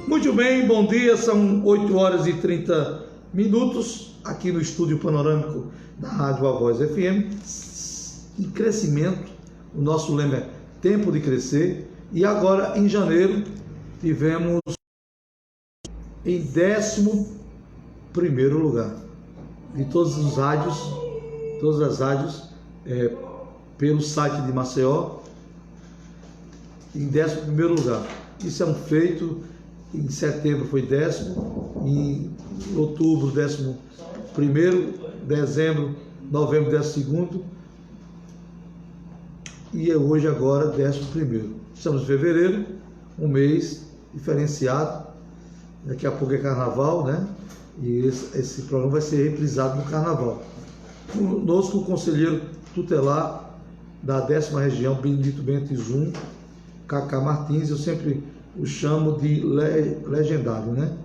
Muito bem, bom dia, são 8 horas e 30 minutos aqui no estúdio panorâmico da Rádio A Voz FM. Em crescimento, o nosso lema é tempo de crescer, e agora em janeiro tivemos em 11º lugar de todas as rádios pelo site de Maceió, em 11º lugar. Isso é um feito. Em setembro foi 10º, em outubro 11º, dezembro, novembro 12º, e hoje agora 11º. Estamos em fevereiro, um mês diferenciado. Daqui a pouco é carnaval, né? E esse programa vai ser reprisado no carnaval. Conosco o conselheiro tutelar da 10ª região, Benedito Bentes I, Cacá Martins. Eu sempre o chamo de legendário, né?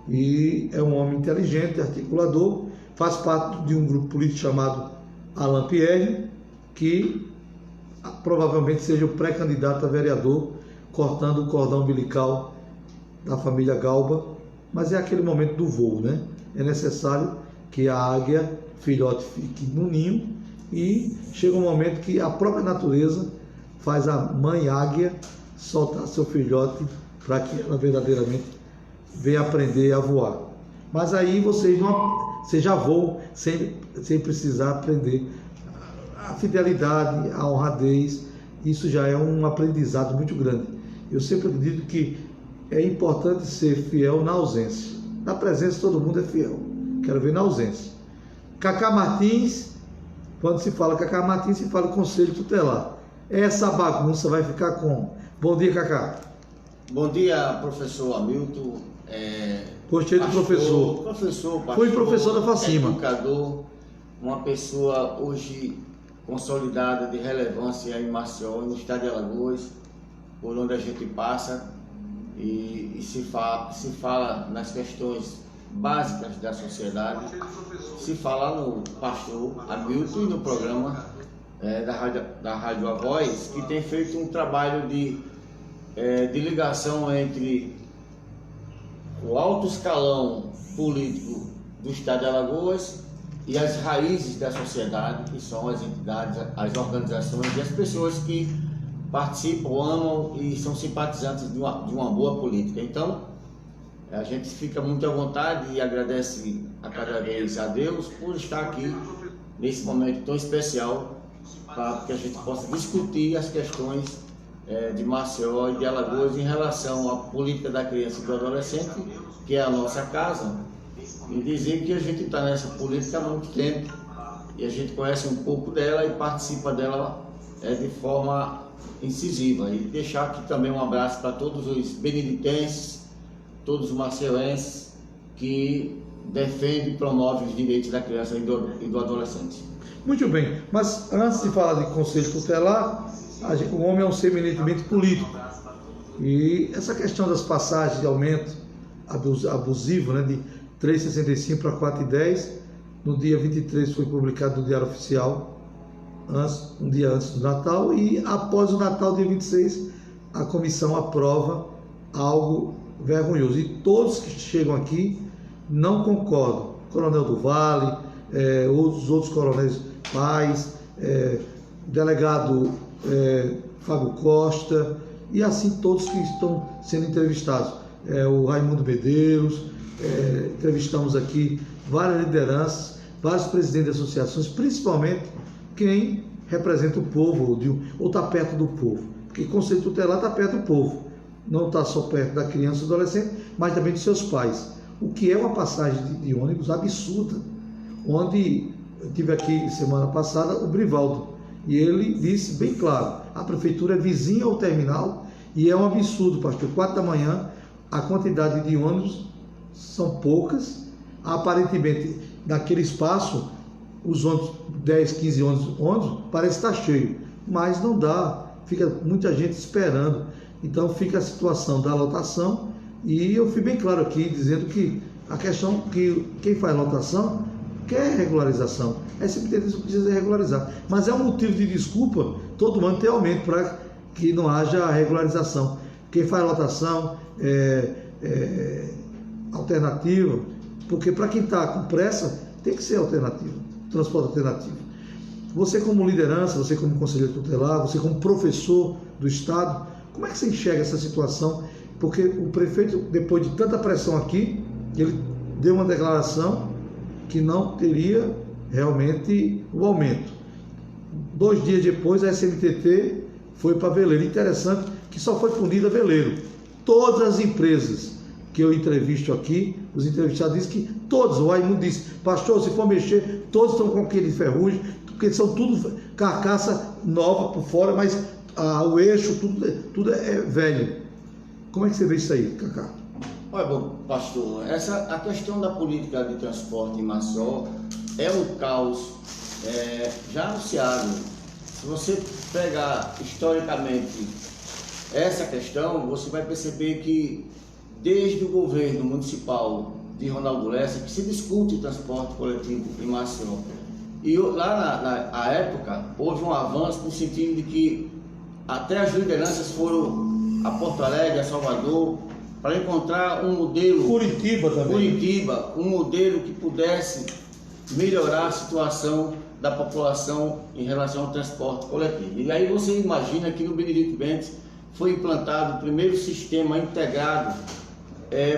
E é um homem inteligente, articulador, faz parte de um grupo político chamado Alain Pierre, que provavelmente seja o pré-candidato a vereador, cortando o cordão umbilical da família Galba. Mas é aquele momento do voo, né? É necessário que a águia filhote fique no ninho, e chega um momento que a própria natureza faz a mãe águia soltar seu filhote para que ela verdadeiramente venha aprender a voar. Mas aí vocês já voam sem precisar aprender a fidelidade, a honradez. Isso já é um aprendizado muito grande. Eu sempre acredito que é importante ser fiel na ausência. Na presença todo mundo é fiel. Quero ver na ausência. Cacá Martins, quando se fala Cacá Martins, se fala Conselho Tutelar. Essa bagunça vai ficar como? Bom dia, Cacá. Bom dia, professor Hamilton. Gostei do professor. Pastor, fui professor da Facima. Educador, uma pessoa hoje consolidada de relevância em Maceió, no estado de Alagoas, por onde a gente passa, e se fala nas questões básicas da sociedade, se fala no pastor Hamilton e no programa da Rádio A Voz, que tem feito um trabalho de ligação entre o alto escalão político do estado de Alagoas e as raízes da sociedade, que são as entidades, as organizações e as pessoas que participam, amam e são simpatizantes de uma boa política. Então, a gente fica muito à vontade e agradece a cada vez a Deus por estar aqui nesse momento tão especial, para que a gente possa discutir as questões de Maceió e de Alagoas em relação à política da criança e do adolescente, que é a nossa casa, e dizer que a gente está nessa política há muito tempo e a gente conhece um pouco dela e participa dela de forma incisiva. E deixar aqui também um abraço para todos os beneditenses, todos os maceioenses que defendem e promovem os direitos da criança e do adolescente. Muito bem, mas antes de falar de Conselho Tutelar, o homem é um ser eminentemente político. E essa questão das passagens de aumento abusivo, né, de 3,65 para 4,10, no dia 23 foi publicado no Diário Oficial, um dia antes do Natal, e após o Natal, dia 26, a comissão aprova algo vergonhoso. E todos que chegam aqui não concordam. Coronel do Vale, os outros coronéis Paz, delegado Fábio Costa, e assim todos que estão sendo entrevistados. O Raimundo Medeiros, entrevistamos aqui várias lideranças, vários presidentes de associações, principalmente quem representa o povo ou está perto do povo, porque o Conselho Tutelar está perto do povo, não está só perto da criança e do adolescente, mas também de seus pais, o que é uma passagem de ônibus absurda, onde eu tive aqui semana passada o Brivaldo, e ele disse bem claro, a prefeitura é vizinha ao terminal, e é um absurdo, pastor, 4 da manhã, a quantidade de ônibus são poucas, aparentemente naquele espaço, os ônibus, 10, 15 ônibus, parece estar cheio, mas não dá, fica muita gente esperando, então fica a situação da lotação, e eu fui bem claro aqui, dizendo que a questão que quem faz lotação quer regularização, simplesmente precisa regularizar, mas é um motivo de desculpa todo ano ter aumento para que não haja regularização. quem faz lotação, alternativa, porque para quem está com pressa, tem que ser alternativo, transporte alternativo. Você como liderança, você como conselheiro tutelar, você como professor do Estado, como é que você enxerga essa situação? Porque o prefeito, depois de tanta pressão aqui, ele deu uma declaração que não teria realmente o aumento. 2 dias depois, a SMTT foi para Veleiro. Interessante que só foi punida Veleiro. Todas as empresas que eu entrevisto aqui, os entrevistados dizem que todos, o Raimundo disse, pastor, se for mexer, todos estão com aquele ferrugem, porque são tudo carcaça nova por fora, mas o eixo, tudo é velho. Como é que você vê isso aí, Cacá? Olha, bom, pastor, a questão da política de transporte em Maceió é um caos já anunciado. Se você pegar historicamente essa questão, você vai perceber que desde o governo municipal de Ronaldo Lessa que se discute o transporte coletivo em Maceió. E lá na época houve um avanço no sentido de que até as lideranças foram a Porto Alegre, a Salvador, para encontrar um modelo... Curitiba também. Curitiba, um modelo que pudesse melhorar a situação da população em relação ao transporte coletivo. E aí você imagina que no Benedito Bentes foi implantado o primeiro sistema integrado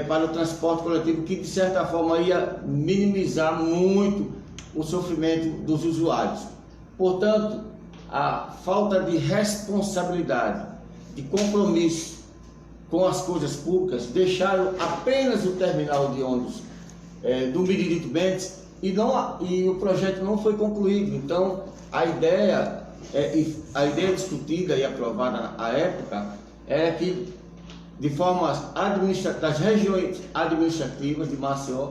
para o transporte coletivo, que de certa forma ia minimizar muito o sofrimento dos usuários. Portanto, a falta de responsabilidade, de compromisso com as coisas públicas, deixaram apenas o terminal de ônibus do Benedito Bentes e o projeto não foi concluído. Então, a ideia discutida e aprovada à época era que, de forma das regiões administrativas de Maceió,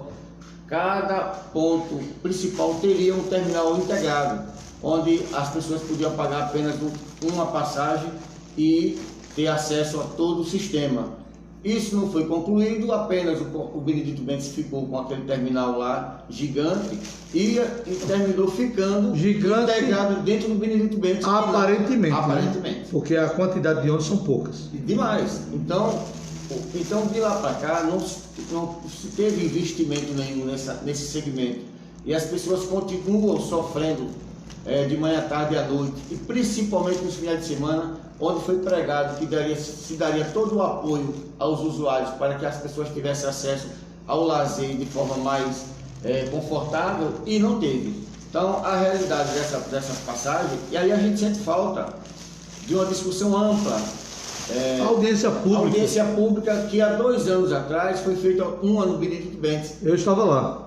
cada ponto principal teria um terminal integrado, onde as pessoas podiam pagar apenas uma passagem e ter acesso a todo o sistema. Isso não foi concluído, apenas o Benedito Bentes ficou com aquele terminal lá gigante e terminou ficando integrado dentro do Benedito Bentes. Aparentemente. Aparentemente. Né? Porque a quantidade de ônibus são poucas. Demais. Então de lá para cá não se teve investimento nenhum nesse segmento. E as pessoas continuam sofrendo de manhã, tarde e à noite, e principalmente nos finais de semana, onde foi pregado que se daria todo o apoio aos usuários para que as pessoas tivessem acesso ao lazer de forma mais confortável, e não teve. Então, a realidade dessa passagem, e aí a gente sente falta de uma discussão ampla. Audiência pública que há 2 anos atrás foi feita uma no Benedito Bentes. Eu estava lá.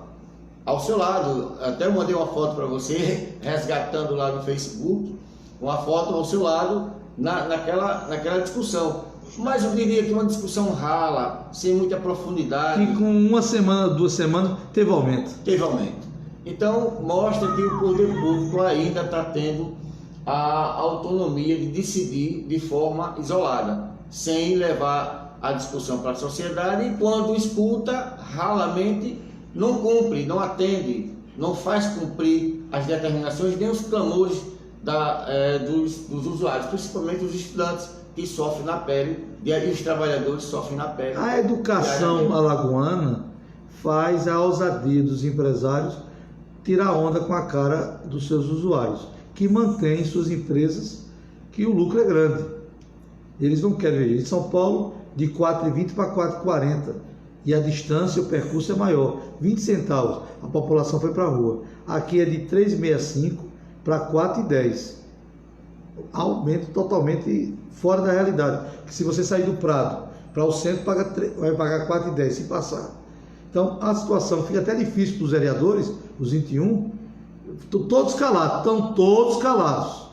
Ao seu lado, até eu mandei uma foto para você, resgatando lá no Facebook, uma foto ao seu lado, naquela discussão. Mas eu diria que uma discussão rala, sem muita profundidade. Que com 1 semana, 2 semanas, teve aumento. Teve aumento. Então, mostra que o poder público ainda está tendo a autonomia de decidir de forma isolada, sem levar a discussão para a sociedade, e quando escuta, ralamente, não cumpre, não atende, não faz cumprir as determinações nem os clamores dos usuários, principalmente os estudantes que sofrem na pele, e os trabalhadores sofrem na pele. A educação alagoana faz a ousadia dos empresários tirar onda com a cara dos seus usuários, que mantêm suas empresas, que o lucro é grande. Eles não querem ver. Em São Paulo, de 4,20 para 4,40. E a distância, o percurso é maior. 20 centavos, a população foi para a rua. Aqui é de 3,65 para 4,10. Aumento totalmente fora da realidade. Que se você sair do Prado para o centro, vai pagar 4,10 se passar. Então, a situação fica até difícil para os vereadores, os 21, todos calados, estão todos calados.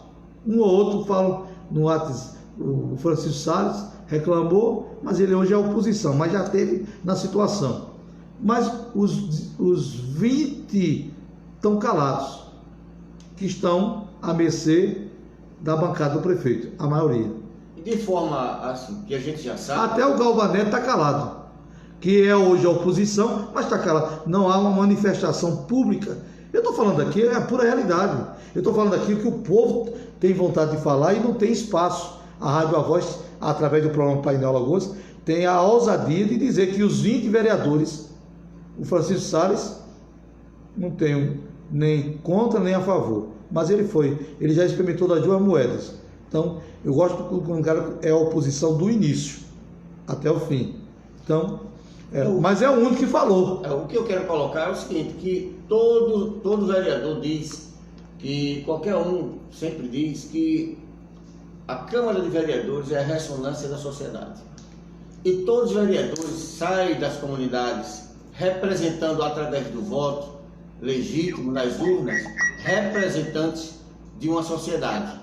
Um ou outro fala no WhatsApp, o Francisco Salles reclamou, mas ele hoje é oposição, mas já teve na situação. Mas os 20 estão calados, que estão à mercê da bancada do prefeito, a maioria. E de forma assim, que a gente já sabe... Até o Galvanetti está calado, que é hoje a oposição, mas está calado. Não há uma manifestação pública. Eu estou falando aqui, é a pura realidade. Eu estou falando aqui que o povo tem vontade de falar e não tem espaço. a Rádio A Voz, através do programa Painel Alagoas, tem a ousadia de dizer que os 20 vereadores, o Francisco Salles, não tem nem contra nem a favor, mas ele já experimentou das duas moedas. Então, eu gosto quando o cara é a oposição do início até o fim. Então, mas é o único que falou. O que eu quero colocar é o seguinte, que todo vereador diz, que qualquer um sempre diz que a Câmara de Vereadores é a ressonância da sociedade. E todos os vereadores saem das comunidades representando através do voto legítimo nas urnas, representantes de uma sociedade.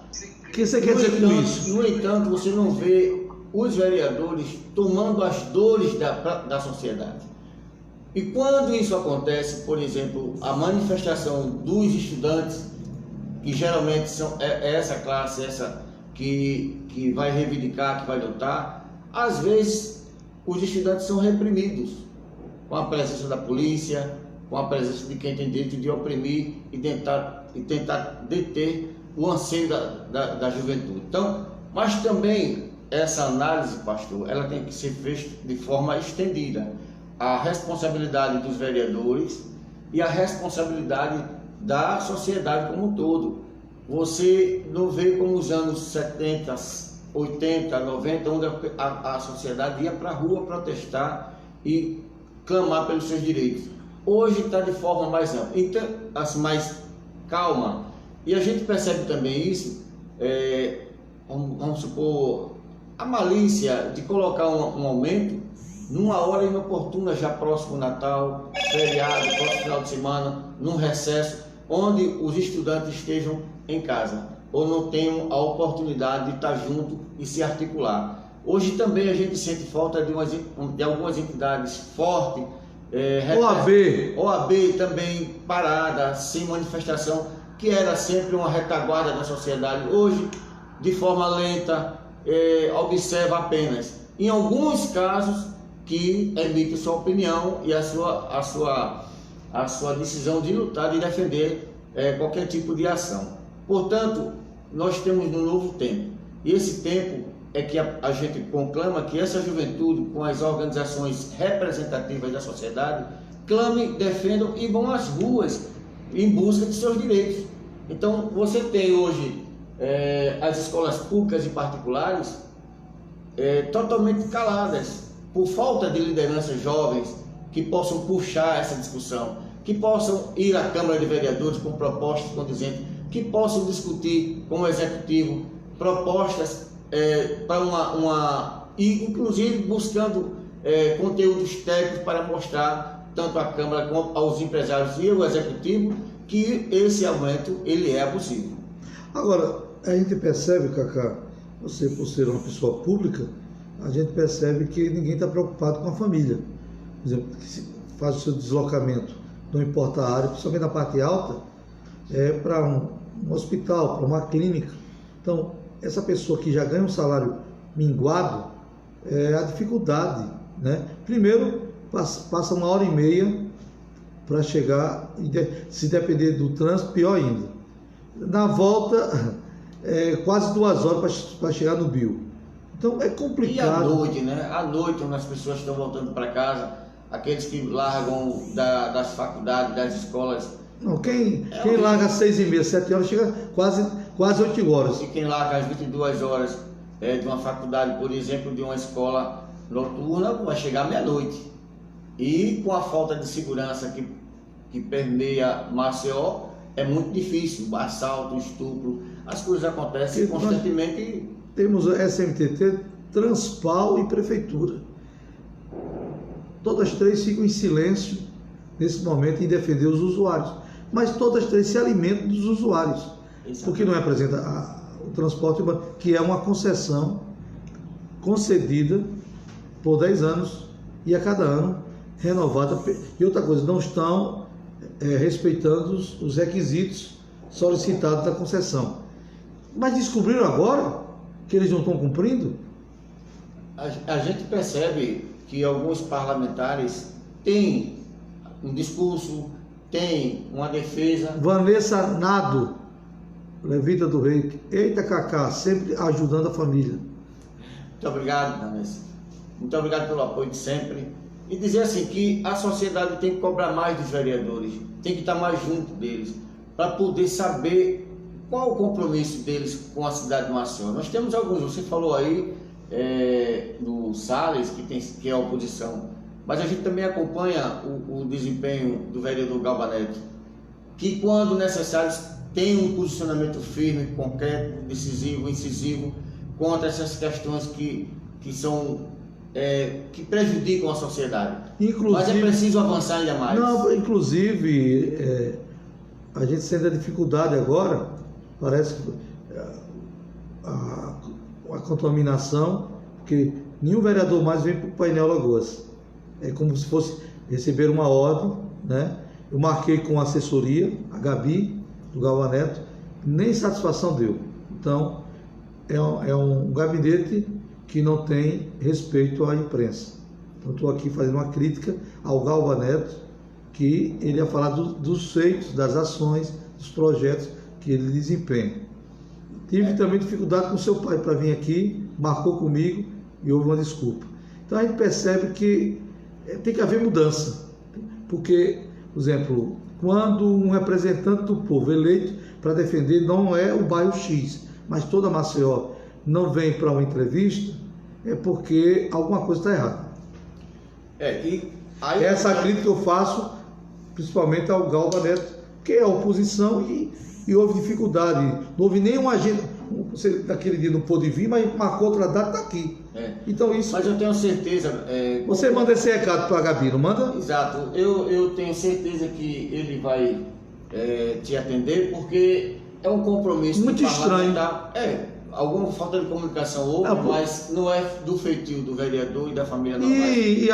O que você quer dizer com isso? No entanto, você não vê os vereadores tomando as dores da sociedade. E quando isso acontece, por exemplo, a manifestação dos estudantes, que geralmente é essa classe, que vai reivindicar, que vai lutar, às vezes os estudantes são reprimidos, com a presença da polícia, com a presença de quem tem direito de oprimir e tentar deter o anseio da juventude. Então, mas também essa análise, pastor, ela tem que ser feita de forma estendida. A responsabilidade dos vereadores e a responsabilidade da sociedade como um todo. Você não vê como os anos 70, 80, 90, onde a sociedade ia para a rua protestar e clamar pelos seus direitos. Hoje está de forma mais ampla, então, assim, mais calma. E a gente percebe também isso, vamos supor, a malícia de colocar um aumento numa hora inoportuna, já próximo ao Natal, feriado, próximo final de semana, num recesso, onde os estudantes estejam em casa, ou não tenham a oportunidade de estar junto e se articular. Hoje também a gente sente falta de algumas entidades fortes, OAB também parada, sem manifestação, que era sempre uma retaguarda da sociedade. Hoje, de forma lenta, observa apenas, em alguns casos, que emite sua opinião e a sua decisão de lutar, de defender qualquer tipo de ação. Portanto, nós temos um novo tempo, e esse tempo é que a gente conclama que essa juventude, com as organizações representativas da sociedade, clame, defendam e vão às ruas em busca de seus direitos. Então, você tem hoje as escolas públicas e particulares totalmente caladas, por falta de lideranças jovens que possam puxar essa discussão, que possam ir à Câmara de Vereadores com propostas condizentes, que possam discutir com o Executivo propostas e inclusive buscando conteúdos técnicos para mostrar tanto à Câmara como aos empresários e ao Executivo que esse aumento ele é abusivo. Agora, a gente percebe, Cacá, você por ser uma pessoa pública, a gente percebe que ninguém está preocupado com a família. Por exemplo, que se faz o seu deslocamento, não importa a área, principalmente na parte alta, para um hospital, para uma clínica. Então, essa pessoa que já ganha um salário minguado, a dificuldade, né? Primeiro, passa 1h30 para chegar, se depender do trânsito, pior ainda. Na volta, quase 2 horas para chegar no Bio. Então é complicado. E à noite, né? À noite, quando as pessoas estão voltando para casa, aqueles que largam das faculdades, das escolas. Não, quem larga às 6h30, 7 horas, chega quase 8 horas. E quem larga às 22 horas de uma faculdade, por exemplo, de uma escola noturna, vai chegar à meia-noite. E com a falta de segurança que permeia Maceió, é muito difícil. Assalto, estupro, as coisas acontecem constantemente. Temos SMTT, Transpal e Prefeitura. Todas três ficam em silêncio nesse momento em defender os usuários. Mas todas três se alimentam dos usuários. Exatamente. Porque não representa o transporte urbano, que é uma concessão concedida por 10 anos e a cada ano renovada. E outra coisa, não estão respeitando os requisitos solicitados da concessão. Mas descobriram agora que eles não estão cumprindo? A gente percebe que alguns parlamentares têm um discurso, têm uma defesa. Vanessa Nado, Levita do Rei. Eita, Cacá, sempre ajudando a família. Muito obrigado, Danês. Muito obrigado pelo apoio de sempre. E dizer assim que a sociedade tem que cobrar mais dos vereadores, tem que estar mais junto deles, para poder saber qual o compromisso deles com a cidade de Maceió. Nós temos alguns, você falou aí do Salles, que é a oposição, mas a gente também acompanha o desempenho do vereador Galba Neto, que quando necessário tem um posicionamento firme, concreto, decisivo, incisivo, contra essas questões que prejudicam a sociedade. Inclusive, mas é preciso avançar ainda mais. Não, inclusive, a gente sente a dificuldade agora, parece que a contaminação, porque nenhum vereador mais vem para o painel Lagoas. É como se fosse receber uma ordem, né? Eu marquei com a assessoria, a Gabi, do Galba Neto, nem satisfação deu. Então, é um gabinete que não tem respeito à imprensa. Então, estou aqui fazendo uma crítica ao Galba Neto, que ele ia falar dos feitos, das ações, dos projetos que ele desempenha. Tive também dificuldade com seu pai para vir aqui, marcou comigo e houve uma desculpa. Então, a gente percebe que tem que haver mudança, porque, por exemplo, quando um representante do povo eleito para defender não é o bairro X, mas toda Maceió não vem para uma entrevista, é porque alguma coisa está errada. Essa crítica eu faço principalmente ao Galba Neto, que é a oposição e houve dificuldade. Não houve nenhuma agenda. Você daquele dia não pôde vir, mas marcou outra data, está aqui. Então isso. Mas eu tenho certeza. Você manda esse recado para a Gabi, não manda? Exato. Eu tenho certeza que ele vai te atender, porque é um compromisso. Muito estranho. Alguma falta de comunicação houve, mas não é do feitio do vereador e da família Novaes.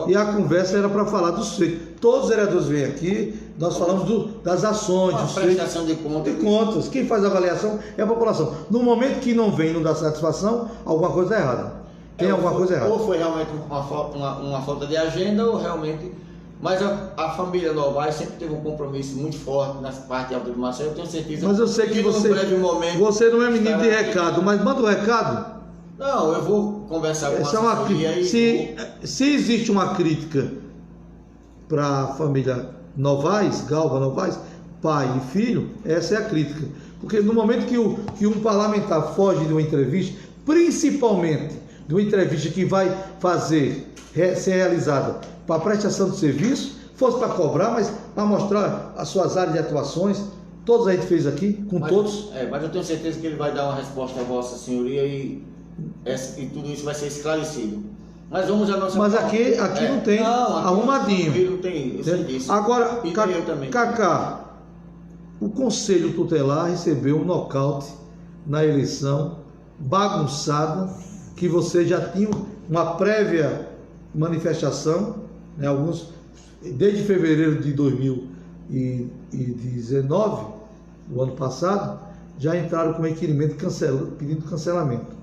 E a conversa era para falar dos feitos. Todos os vereadores vêm aqui, nós falamos das ações, dos prestação feitos, de contas. Quem faz a avaliação é a população. No momento que não vem, não dá satisfação, alguma coisa é errada. Tem alguma coisa errada. Ou foi realmente uma falta de agenda, ou realmente. Mas a família Novaes sempre teve um compromisso muito forte na parte alta de Maceió. Eu tenho certeza. Mas eu sei que você não é menino de recado, mas manda um recado. Não, eu vou conversar com a assessoria se existe uma crítica para a família Novaes, Galba Novaes, pai e filho, essa é a crítica. Porque no momento que um parlamentar foge de uma entrevista, principalmente de uma entrevista que vai ser realizada para prestação de serviço, fosse para cobrar, mas para mostrar as suas áreas de atuações, todos a gente fez aqui, todos. Mas eu tenho certeza que ele vai dar uma resposta a Vossa Senhoria e tudo isso vai ser esclarecido. Mas vamos à nossa. Mas aqui não tem, arrumadinho. Não tem, eu sei disso. Agora, Cacá, o Conselho Tutelar recebeu um nocaute na eleição bagunçada, que você já tinha uma prévia manifestação, né, alguns, desde fevereiro de 2019, do ano passado, já entraram com requerimento pedindo cancelamento.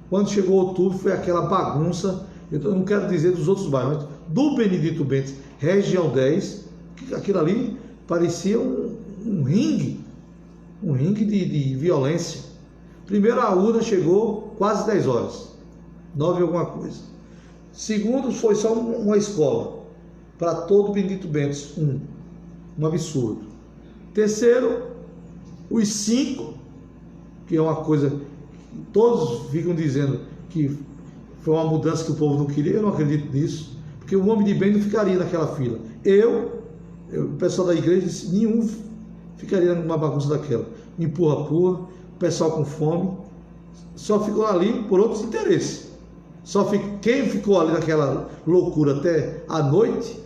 Quando chegou outubro, foi aquela bagunça, eu não quero dizer dos outros bairros, mas do Benedito Bentes, região 10, que aquilo ali parecia um ringue de violência. Primeiro, a urna chegou quase 10 horas, 9 alguma coisa. Segundo, foi só uma escola para todo o Benedito Bentes, um absurdo. Terceiro, os 5, que é uma coisa que todos ficam dizendo que foi uma mudança que o povo não queria. Eu não acredito nisso, porque o homem de bem não ficaria naquela fila. O pessoal da igreja disse, nenhum ficaria numa bagunça daquela. Empurra, o pessoal com fome, só ficou ali por outros interesses. Quem ficou ali naquela loucura até a noite,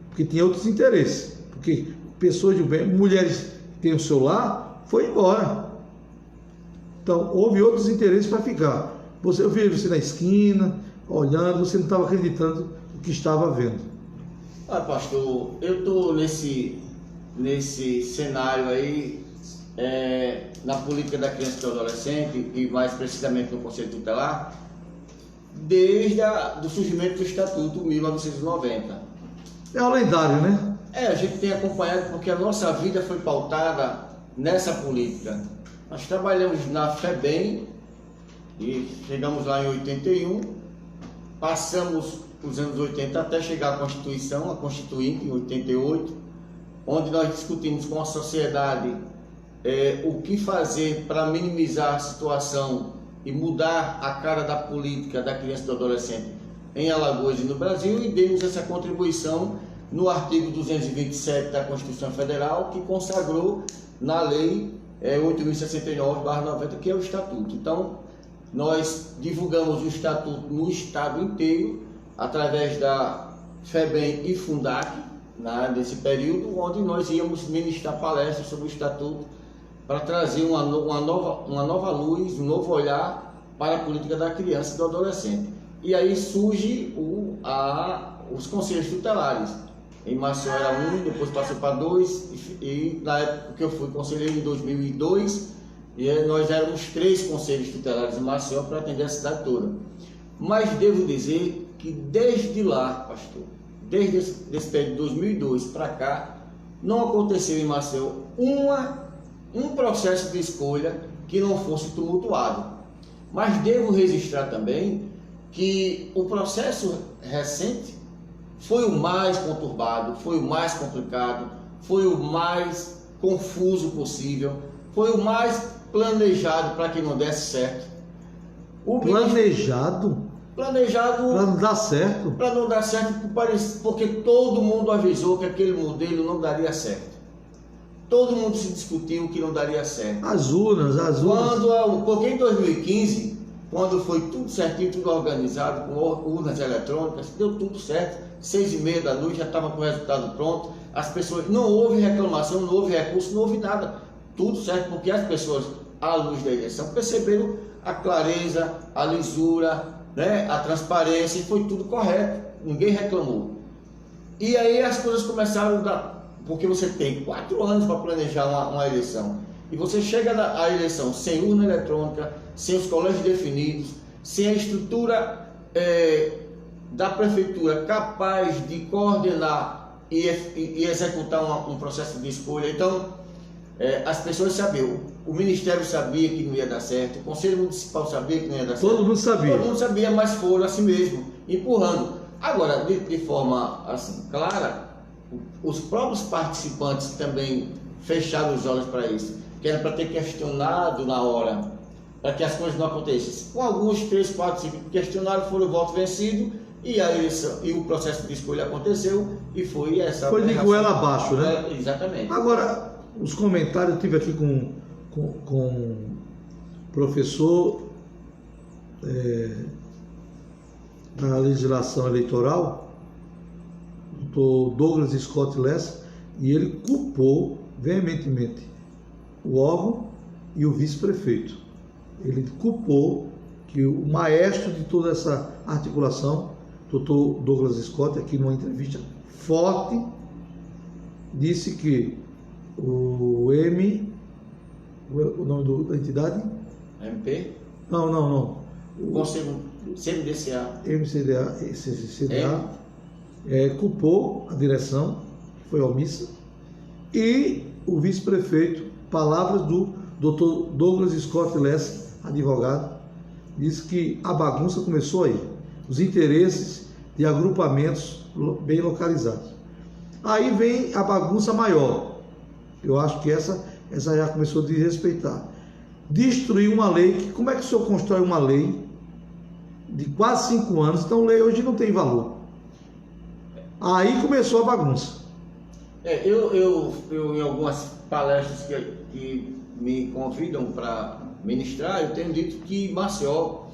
porque tinha outros interesses, porque pessoas de bem, mulheres que têm o seu lar, foi embora. Então houve outros interesses para ficar. Eu vi você na esquina, olhando, você não estava acreditando no que estava vendo. Pastor, eu estou nesse cenário aí, na política da criança e do adolescente, e mais precisamente no Conselho Tutelar, desde do surgimento do Estatuto 1990. É o lendário, né? A gente tem acompanhado porque a nossa vida foi pautada nessa política? Nós trabalhamos na FEBEM e chegamos lá em 81, passamos os anos 80 até chegar à Constituição, a Constituinte, em 88, onde nós discutimos com a sociedade o que fazer para minimizar a situação e mudar a cara da política da criança e do adolescente em Alagoas e no Brasil, e demos essa contribuição no artigo 227 da Constituição Federal, que consagrou na Lei 8.069/90, que é o Estatuto. Então, nós divulgamos o Estatuto no Estado inteiro, através da FEBEM e Fundac, nesse período, onde nós íamos ministrar palestras sobre o Estatuto para trazer uma nova luz, um novo olhar para a política da criança e do adolescente. E aí surge os conselhos tutelares. Em Maceió era 1, depois passou para 2, e na época que eu fui conselheiro, em 2002, nós éramos 3 conselhos tutelares em Maceió para atender a cidade toda. Mas devo dizer que desde lá, pastor, desde esse período de 2002 para cá, não aconteceu em Maceió um processo de escolha que não fosse tumultuado. Mas devo registrar também que o processo recente foi o mais conturbado, foi o mais complicado, foi o mais confuso possível, foi o mais planejado para que não desse certo. Planejado para não dar certo? Para não dar certo, porque todo mundo avisou que aquele modelo não daria certo. Todo mundo se discutiu que não daria certo. As urnas. Porque em 2015, quando foi tudo certinho, tudo organizado, com urnas eletrônicas, deu tudo certo. 6h30 da noite já estava com o resultado pronto. As pessoas, não houve reclamação, não houve recurso, não houve nada. Tudo certo, porque as pessoas, à luz da eleição, perceberam a clareza, a lisura, né, a transparência, e foi tudo correto. Ninguém reclamou. E aí as coisas começaram a dar. Porque você tem 4 anos para planejar uma eleição, e você chega à eleição sem urna eletrônica, sem os colégios definidos, sem a estrutura da prefeitura capaz de coordenar e executar um processo de escolha. Então, as pessoas sabiam, o Ministério sabia que não ia dar certo, o Conselho Municipal sabia que não ia dar certo. Todo mundo sabia, mas foram assim mesmo, empurrando. Agora, de forma assim, clara, os próprios participantes também fecharam os olhos para isso, que era para ter questionado na hora, para que as coisas não acontecessem. Com alguns 3, 4, 5 questionaram, foram o voto vencido, e a eleição, e o processo de escolha aconteceu, e foi essa... Foi de goela abaixo, né? Exatamente. Agora, os comentários, eu tive aqui com o professor da legislação eleitoral, o Douglas Scott Lessa, e ele culpou veementemente o órgão e o vice-prefeito. Ele culpou que o maestro de toda essa articulação, Dr. Douglas Scott, aqui numa entrevista forte, disse que o nome da entidade? MP? Não. O Conselho CMDCA. CDA. Culpou a direção, que foi omissa, e o vice-prefeito, palavras do Dr. Douglas Scott Lessa, advogado, disse que a bagunça começou aí, os interesses de agrupamentos bem localizados. Aí vem a bagunça maior, eu acho que essa já começou a desrespeitar. Destruir uma lei, como é que o senhor constrói uma lei de quase 5 anos, então a lei hoje não tem valor. Aí começou a bagunça. Eu em algumas palestras que me convidam para ministrar, eu tenho dito que Maceió,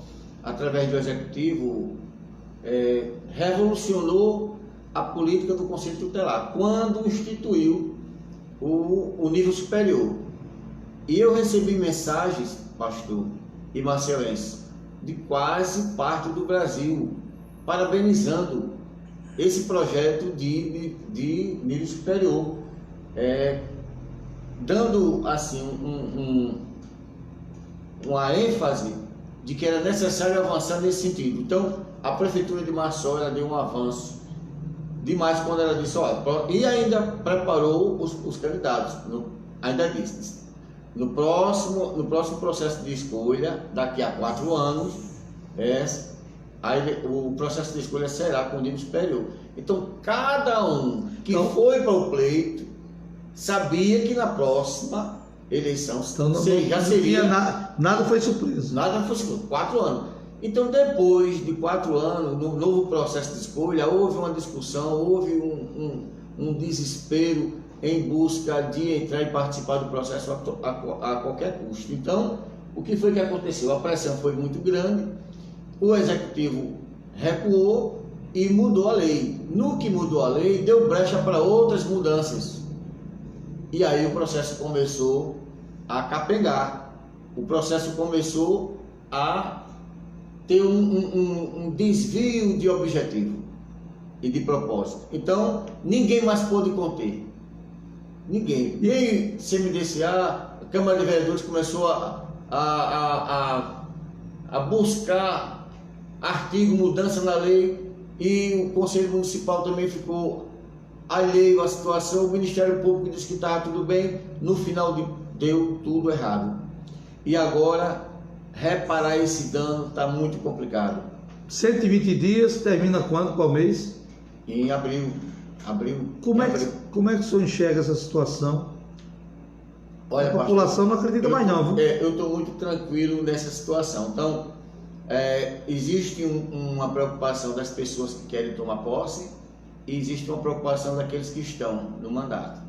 através do Executivo, revolucionou a política do Conselho Tutelar, quando instituiu o nível superior. E eu recebi mensagens, pastor e maceuenses, de quase parte do Brasil, parabenizando esse projeto de nível superior, dando assim uma ênfase de que era necessário avançar nesse sentido. Então, a Prefeitura de Maceió, ela deu um avanço demais quando ela disse, e ainda preparou os candidatos, ainda disse, no próximo processo de escolha, daqui a 4 anos, o processo de escolha será com nível superior. Então, cada um que foi para o pleito sabia que na próxima eleição já seria. Nada foi surpresa. Nada foi surpresa. 4 anos. Então, depois de 4 anos, no novo processo de escolha, houve uma discussão, houve um desespero em busca de entrar e participar do processo a qualquer custo. Então, o que foi que aconteceu? A pressão foi muito grande, o executivo recuou e mudou a lei. No que mudou a lei, deu brecha para outras mudanças. E aí o processo começou a capengar. O processo começou a ter um desvio de objetivo e de propósito. Então, ninguém mais pôde conter. Ninguém. Nem CMDCA, a Câmara de Vereadores começou a buscar artigo, mudança na lei, e o Conselho Municipal também ficou alheio à situação. O Ministério Público disse que estava tudo bem, no final deu tudo errado. E agora, reparar esse dano está muito complicado. 120 dias, termina quando? Qual mês? Em abril. Como é que o senhor enxerga essa situação? Olha, a população não acredita mais não, viu? Eu estou muito tranquilo nessa situação. Então, existe uma preocupação das pessoas que querem tomar posse e existe uma preocupação daqueles que estão no mandato.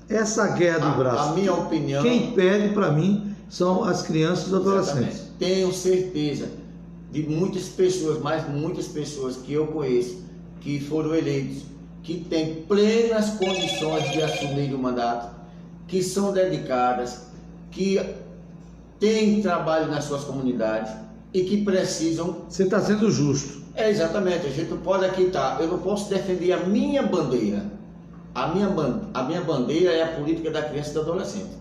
Essa guerra do braço, a minha opinião, quem perde para mim são as crianças e os adolescentes. Exatamente. Tenho certeza de muitas pessoas, mas muitas pessoas que eu conheço, que foram eleitos, que têm plenas condições de assumir o mandato, que são dedicadas, que têm trabalho nas suas comunidades e que precisam... Você está sendo justo. Exatamente, a gente não pode aqui estar, eu não posso defender a minha bandeira. A minha bandeira é a política da criança e do adolescente.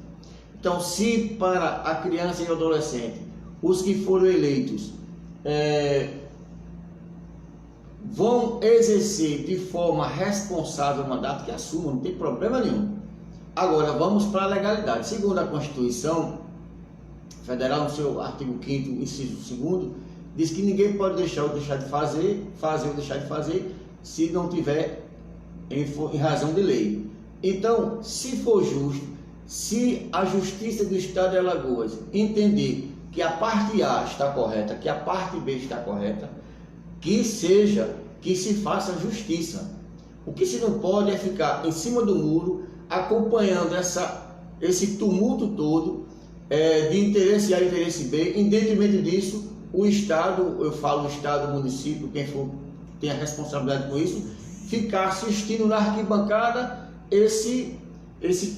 Então, se para a criança e o adolescente, os que foram eleitos vão exercer de forma responsável o mandato, que assumam, não tem problema nenhum. Agora, vamos para a legalidade. Segundo a Constituição Federal, no seu artigo 5º, inciso 2º, diz que ninguém pode deixar ou deixar de fazer ou deixar de fazer, se não tiver em razão de lei. Então, se for justo, se a Justiça do Estado de Alagoas entender que a parte A está correta, que a parte B está correta, que se faça justiça. O que se não pode é ficar em cima do muro, acompanhando esse tumulto todo, de interesse A e interesse B. Em detrimento disso, o Estado, eu falo o Estado, o município, quem for tem a responsabilidade com isso, ficar assistindo na arquibancada esse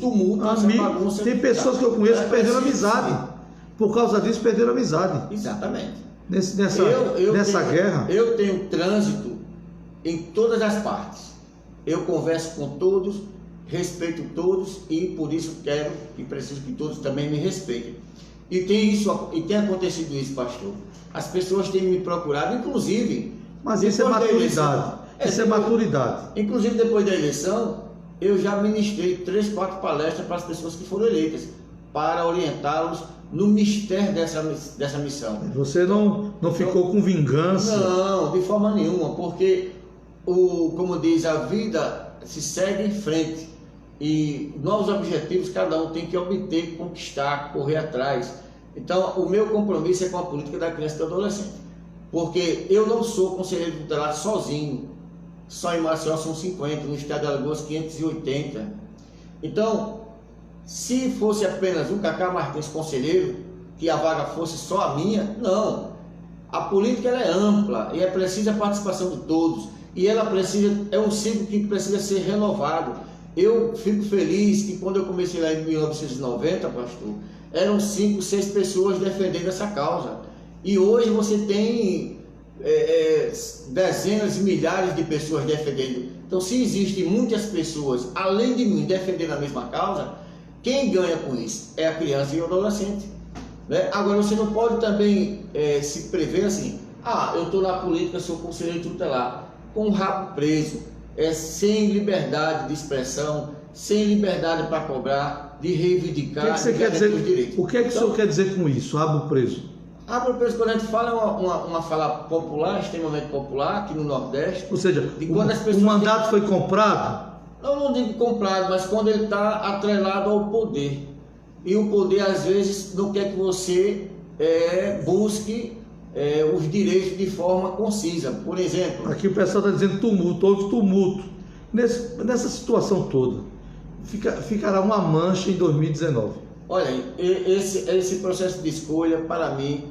tumulto, essa bagunça. Tem pessoas que eu conheço que perderam amizade. Por causa disso, perderam amizade. Exatamente. Nessa guerra. Eu tenho trânsito em todas as partes. Eu converso com todos, respeito todos e por isso quero e preciso que todos também me respeitem. E tem acontecido isso, pastor. As pessoas têm me procurado, inclusive... Mas isso é maturidade. Isso é maturidade. Inclusive, depois da eleição, eu já ministrei 3, 4 palestras para as pessoas que foram eleitas, para orientá-los no mistério dessa missão. Você não ficou com vingança? Não, de forma nenhuma, porque, como diz, a vida se segue em frente e novos objetivos cada um tem que obter, conquistar, correr atrás. Então, o meu compromisso é com a política da criança e do adolescente, porque eu não sou conselheiro tutelar sozinho. Só em Maceió são 50, no estado de Alagoas 580. Então, se fosse apenas um Cacá Martins conselheiro, que a vaga fosse só a minha, não. A política ela é ampla e é precisa a participação de todos. E ela é um ciclo que precisa ser renovado. Eu fico feliz que quando eu comecei lá em 1990, pastor, eram 5, 6 pessoas defendendo essa causa. E hoje você tem dezenas e milhares de pessoas defendendo. Então, se existem muitas pessoas, além de mim, defendendo a mesma causa, quem ganha com isso é a criança e o adolescente. Né? Agora, você não pode também se prever assim, eu estou na política, sou conselheiro tutelar, com o rabo preso, sem liberdade de expressão, sem liberdade para cobrar. de reivindicar, O que é que você de quer garantir os dizer? direitos. O que é que o senhor quer dizer com isso? Abra o preso. Abra o preso, quando a gente fala, é uma fala popular, extremamente popular, aqui no Nordeste. Ou seja, de quando as o pessoas mandato foi comprado? Eu não digo comprado, mas quando ele está atrelado ao poder. E o poder, às vezes, não quer que você busque os direitos de forma concisa. Por exemplo... Aqui o pessoal está dizendo tumulto, houve tumulto. Nessa situação toda, ficará uma mancha em 2019. Olha, esse processo de escolha, para mim,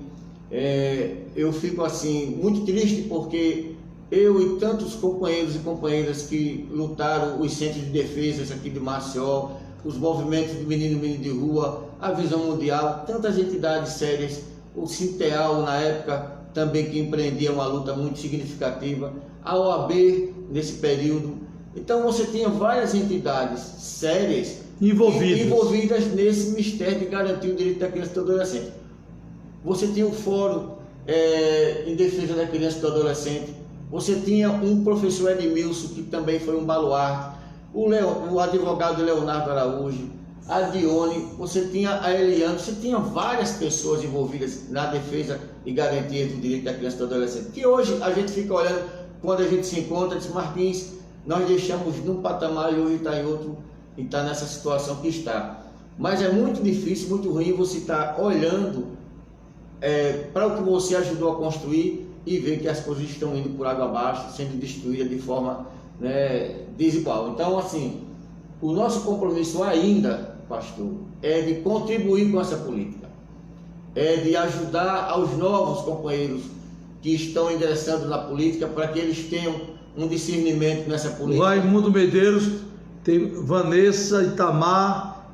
eu fico assim, muito triste, porque eu e tantos companheiros e companheiras que lutaram, os centros de defesa aqui de Maceió, os movimentos de menino de rua, a Visão Mundial, tantas entidades sérias, o Sinteal na época também, que empreendia uma luta muito significativa, a OAB nesse período. Então você tinha várias entidades sérias envolvidas nesse mistério de garantir o direito da criança e do adolescente. Você tinha o Fórum em Defesa da Criança e do Adolescente, você tinha um professor Edmilson, que também foi um baluarte, o advogado Leonardo Araújo, a Dione, você tinha a Eliane, você tinha várias pessoas envolvidas na defesa e garantia do direito da criança e do adolescente, que hoje a gente fica olhando, quando a gente se encontra, diz: Martins, nós deixamos num patamar e hoje está em outro, e está nessa situação que está. Mas é muito difícil, muito ruim você estar olhando para o que você ajudou a construir e ver que as coisas estão indo por água abaixo, sendo destruídas de forma desigual. Então, assim, o nosso compromisso ainda, pastor, é de contribuir com essa política, é de ajudar aos novos companheiros que estão ingressando na política, para que eles tenham um discernimento nessa política. O Raimundo Medeiros, tem Vanessa, Itamar,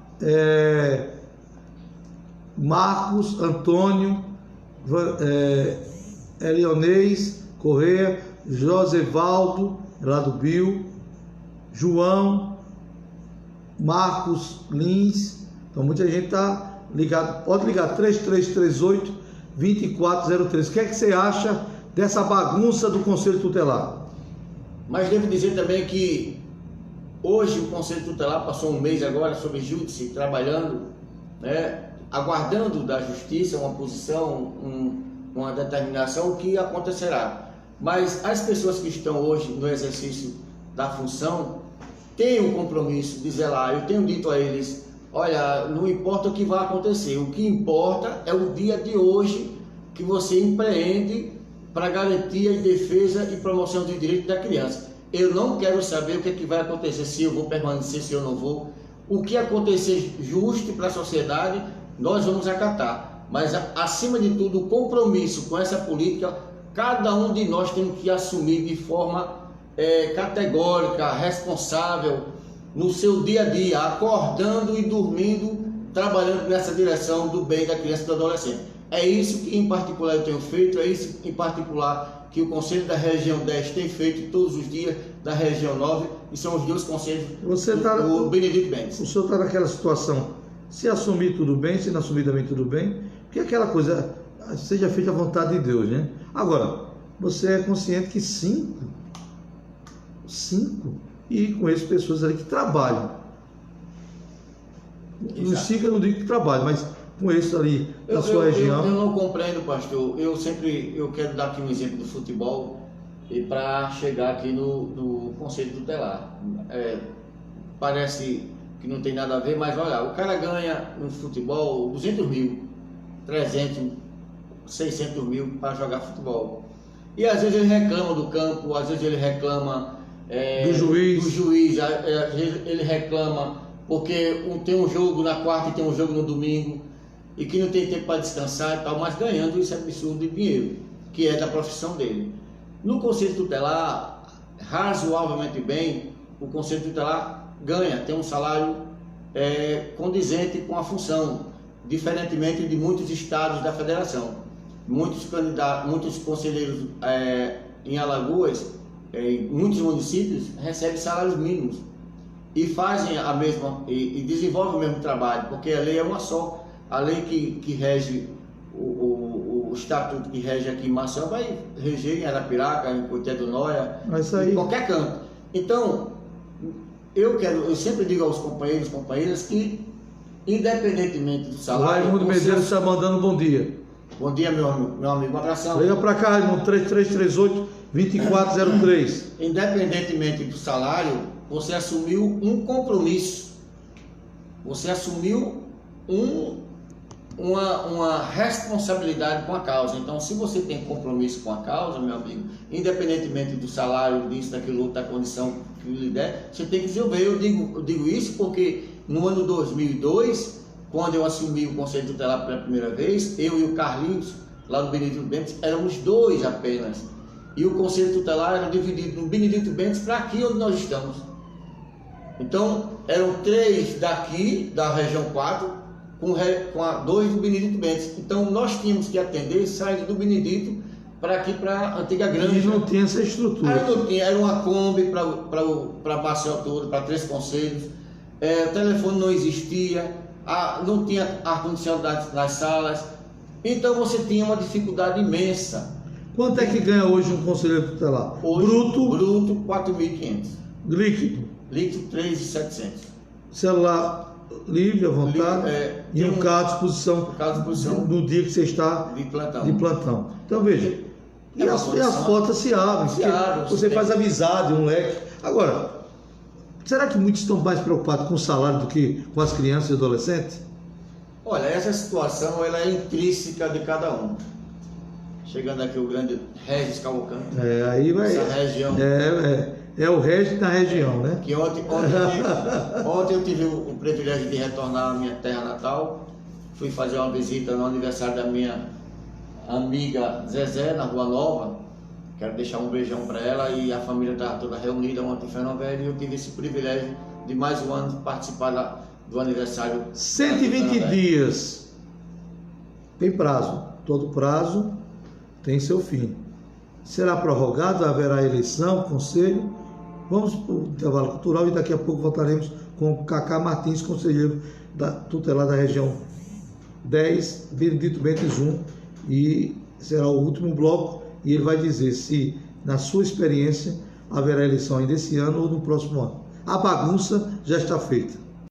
Marcos, Antônio, Elionês Correia, Josevaldo, lá do Bio, João, Marcos Lins. Então muita gente está ligado. Pode ligar 3338-2403. O que é que você acha dessa bagunça do Conselho Tutelar? Mas devo dizer também que hoje o Conselho Tutelar passou um mês agora sob júdice, trabalhando, aguardando da Justiça uma posição, uma determinação, o que acontecerá. Mas as pessoas que estão hoje no exercício da função têm um compromisso de zelar. Eu tenho dito a eles: olha, não importa o que vai acontecer, o que importa é o dia de hoje que você empreende para garantia e defesa e promoção do direito da criança. Eu não quero saber o que vai acontecer, se eu vou permanecer, se eu não vou. O que acontecer justo para a sociedade, nós vamos acatar. Mas, acima de tudo, o compromisso com essa política, cada um de nós tem que assumir de forma categórica, responsável, no seu dia a dia, acordando e dormindo, trabalhando nessa direção do bem da criança e do adolescente. É isso que em particular eu tenho feito, é isso em particular que o Conselho da Região 10 tem feito todos os dias, da Região 9, e são os dois conselhos do Benedito Mendes. O senhor está naquela situação: se assumir, tudo bem; se não assumir, também tudo bem, porque aquela coisa, seja feita a vontade de Deus, né? Agora, você é consciente que cinco, e com essas pessoas ali que trabalham. Os 5 eu não digo que trabalham, mas com esses ali da sua região. Eu não compreendo, pastor. Eu quero dar aqui um exemplo do futebol, e para chegar aqui no Conselho Tutelar. Parece que não tem nada a ver, mas olha, o cara ganha no futebol 200 mil, 300, 600 mil para jogar futebol. E às vezes ele reclama do campo, às vezes ele reclama do juiz, às vezes ele reclama porque tem um jogo na quarta e tem um jogo no domingo, e que não tem tempo para descansar e tal, mas ganhando esse absurdo de dinheiro, que é da profissão dele. No Conselho Tutelar, razoavelmente bem, o Conselho Tutelar ganha, tem um salário condizente com a função, diferentemente de muitos estados da federação. Muitos conselheiros em Alagoas, em muitos municípios, recebem salários mínimos e fazem a mesma, e desenvolvem o mesmo trabalho, porque a lei é uma só. A lei que rege o estatuto que rege aqui em Maceió vai reger em Arapiraca, em Coité do Noia, em qualquer canto. Então, eu sempre digo aos companheiros e companheiras que independentemente do O salário... Raimundo Medeiros está mandando bom dia. Bom dia, meu amigo. Um abração. Liga para cá, Raimundo, 3338-2403. Independentemente do salário, você assumiu um compromisso. Você assumiu uma responsabilidade com a causa. Então, se você tem compromisso com a causa, meu amigo, independentemente do salário, disso, daquilo, outra condição que lhe der, você tem que desenvolver. Eu digo isso porque no ano 2002, quando eu assumi o Conselho Tutelar pela primeira vez, eu e o Carlinhos, lá no Benedito Bentes, éramos 2 apenas. E o Conselho Tutelar era dividido no Benedito Bentes para aqui onde nós estamos. Então, eram 3 daqui, da região 4, com 2 do Benedito Bentes. Então, nós tínhamos que atender saindo do Benedito para aqui, para a antiga granja. E não tinha essa estrutura. Não tinha, era uma Kombi para a Maceió toda, para 3 conselhos. O telefone não existia, não tinha ar-condicionado nas salas. Então, você tinha uma dificuldade imensa. Quanto é que ganha hoje um conselheiro tutelar? Hoje, Bruto 4.500. Líquido. Líquido 3.700. Celular livre à vontade e um carro à disposição no dia que você está de plantão. Então veja, e as portas se abrem, você faz amizade, um leque. Agora, será que muitos estão mais preocupados com o salário do que com as crianças e adolescentes? Olha, essa situação ela é intrínseca de cada um. Chegando aqui o grande Regis Cavalcante. Aí vai. Essa região. É o Regis da região, né? Que ontem eu tive o privilégio de retornar à minha terra natal. Fui fazer uma visita no aniversário da minha amiga Zezé, na Rua Nova. Quero deixar um beijão para ela, e a família estava toda reunida ontem em Fernão Velho, e eu tive esse privilégio de mais um ano participar do aniversário. 120 dias. Tem prazo. Todo prazo tem seu fim. Será prorrogado, haverá eleição, conselho. Vamos para o intervalo cultural e daqui a pouco voltaremos com o Cacá Martins, conselheiro tutelar da região 10, Benedito Bentes 1, e será o último bloco, e ele vai dizer se, na sua experiência, haverá eleição ainda esse ano ou no próximo ano. A bagunça já está feita.